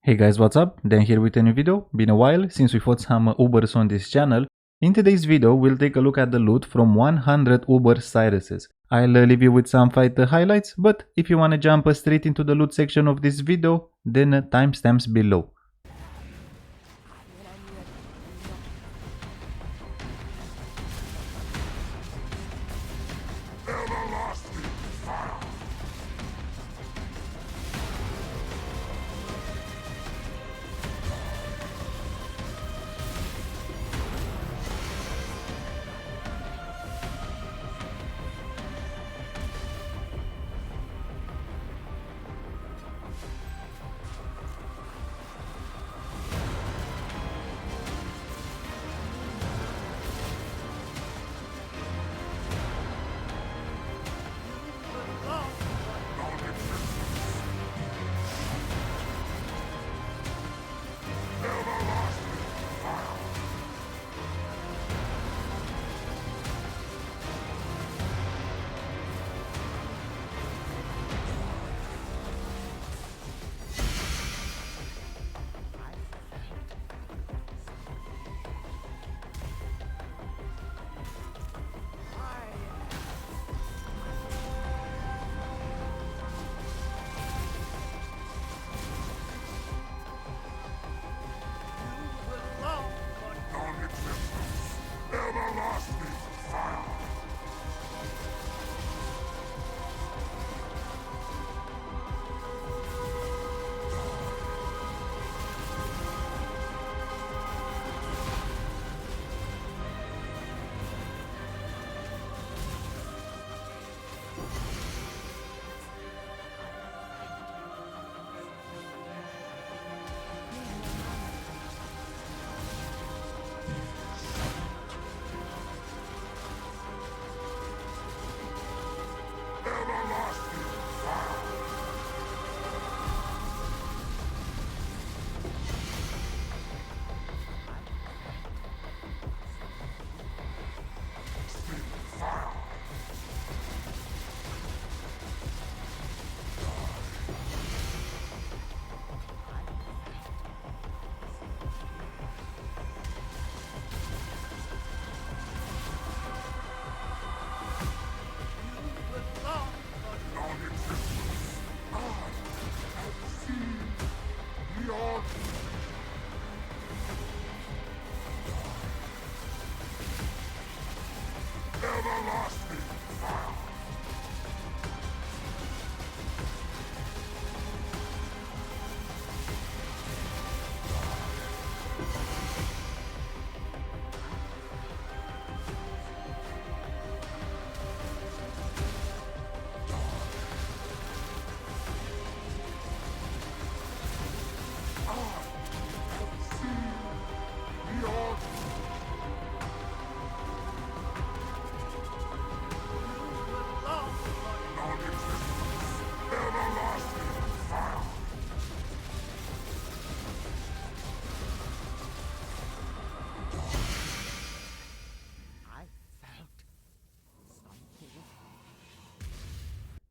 Hey guys, what's up? Dan here with a new video. Been a while since we fought some Ubers on this channel. In today's video, we'll take a look at the loot from 100 Uber Siruses. I'll leave you with some fight highlights, but if you wanna jump straight into the loot section of this video, then timestamps below.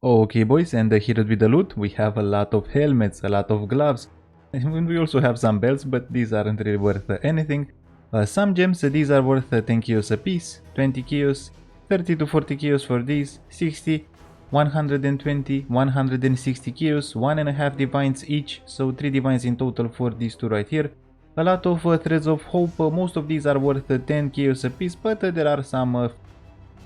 Okay boys, and here with the loot, we have a lot of helmets, a lot of gloves, and we also have some belts, but these aren't really worth anything. Some gems, these are worth 10 kios a piece, 20 kios, 30 to 40 kios for these, 60, 120, 160 kios, 1.5 divines each, so 3 divines in total for these two right here. A lot of threads of hope, most of these are worth 10 kios a piece, but there are some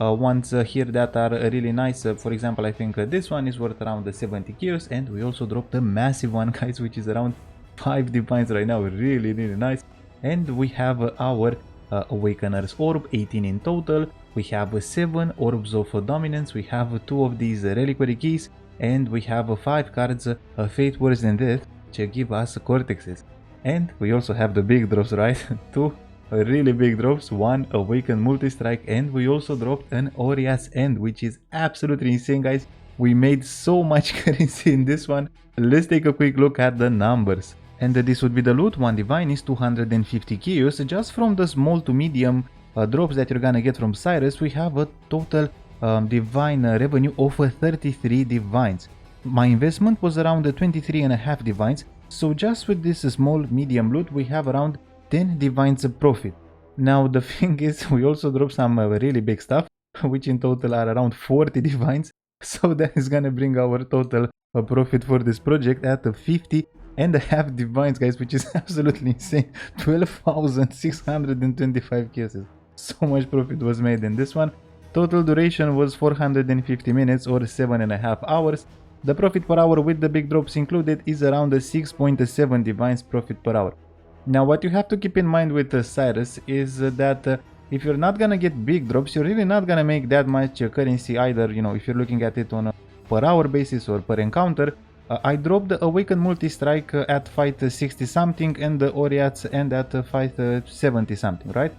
ones here that are really nice. For example, I think this one is worth around 70 kios, and we also dropped a massive one, guys, which is around 5 divines right now. Really nice. And we have our Awakener's orb, 18 in total. We have 7 orbs of dominance. We have 2 of these reliquary keys, and we have 5 cards, Fate, Worse Than Death, which give us cortexes. And we also have the big drops, right? 2 really big drops, 1 Awakened Multi-Strike, and we also dropped an Oria's End, which is absolutely insane, guys. We made so much currency in this one. Let's take a quick look at the numbers. And this would be the loot. 1 divine is 250 kios. Just from the small to medium drops that you're gonna get from Sirus, we have a total divine revenue of 33 divines. My investment was around 23.5 divines, So just with this small medium loot we have around 10 divines profit. Now the thing is, we also drop some really big stuff, which in total are around 40 divines, so that is gonna bring our total profit for this project at 50.5 divines, guys, which is absolutely insane. 12,625 cases. So much profit was made in this one. Total duration was 450 minutes or 7.5 hours. The profit per hour with the big drops included is around 6.7 divines profit per hour. Now what you have to keep in mind with Sirus is that if you're not gonna get big drops, you're really not gonna make that much currency either, you know, if you're looking at it on a per hour basis or per encounter. I dropped the Awakened Multi-Strike at fight 60 something and the Oriats end at fight 70 something, right?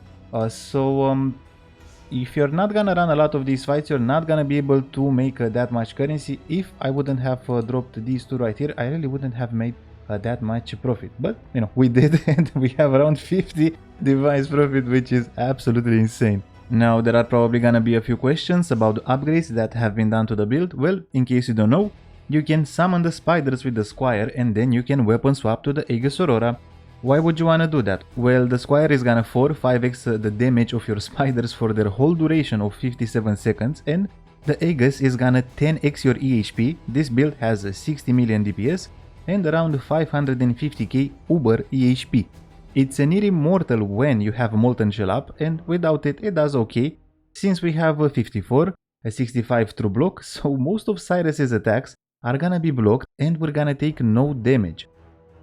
If you're not gonna run a lot of these fights, you're not gonna be able to make that much currency. If I wouldn't have dropped these two right here, I really wouldn't have made that much profit. But you know, we did, and we have around 50 device profit, which is absolutely insane. Now there are probably gonna be a few questions about the upgrades that have been done to the build. Well, in case you don't know, you can summon the spiders with the Squire and then you can weapon swap to the Aegis Aurora. Why would you wanna do that? Well, the Squire is gonna 5x the damage of your spiders for their whole duration of 57 seconds, and the Aegis is gonna 10x your EHP. This build has 60 million DPS and around 550k Uber EHP. It's a near immortal when you have Molten Shell up, and without it, it does okay. Since we have a 54, a 65 true block, so most of Sirus's attacks are gonna be blocked and we're gonna take no damage.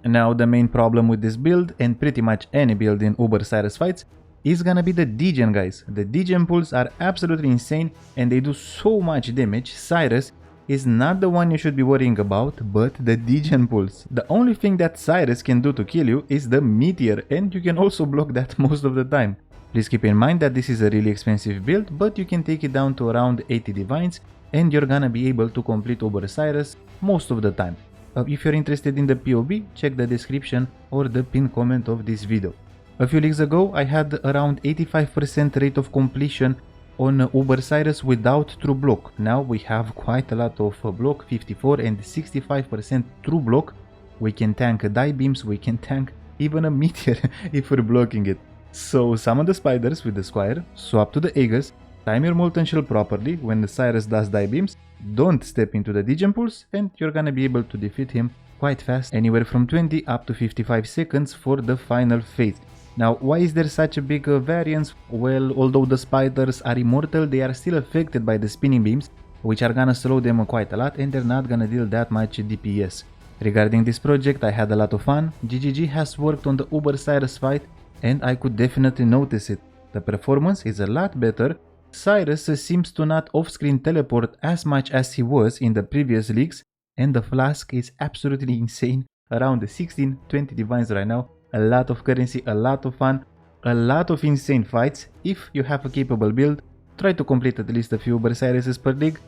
Now the main problem with this build, and pretty much any build in Uber Sirus fights, is gonna be the degen, guys. The degen pulls are absolutely insane and they do so much damage. Sirus is not the one you should be worrying about, but the degen pulls. The only thing that Sirus can do to kill you is the meteor, and you can also block that most of the time. Please keep in mind that this is a really expensive build, but you can take it down to around 80 divines and you're gonna be able to complete Uber Sirus most of the time. If you're interested in the POB, check the description or the pinned comment of this video. A few leagues ago I had around 85% rate of completion on Uber Sirus without true block. Now we have quite a lot of block, 54 and 65% true block. We can tank die beams, we can tank even a meteor if we're blocking it. So summon the spiders with the Squire, swap to the Aegis, time your Molten Shell properly when the Sirus does die beams, don't step into the degen pulse, and you're gonna be able to defeat him quite fast, anywhere from 20 up to 55 seconds for the final phase. Now, why is there such a big variance? Well, although the spiders are immortal, they are still affected by the spinning beams, which are gonna slow them quite a lot, and they're not gonna deal that much DPS. Regarding this project, I had a lot of fun. GGG has worked on the Uber Sirus fight, and I could definitely notice it. The performance is a lot better. Sirus seems to not off-screen teleport as much as he was in the previous leagues, and the flask is absolutely insane, around 16-20 divines right now. A lot of currency, a lot of fun, a lot of insane fights. If you have a capable build, try to complete at least a few Uber Siruses per league.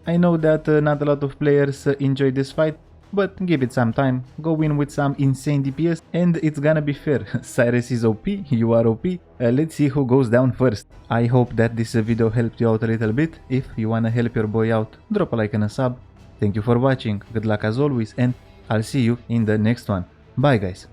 I know that not a lot of players enjoy this fight, but give it some time, go in with some insane DPS and it's gonna be fair. Sirus is OP, you are OP, let's see who goes down first. I hope that this video helped you out a little bit. If you wanna help your boy out, drop a like and a sub. Thank you for watching, good luck as always, and I'll see you in the next one. Bye guys.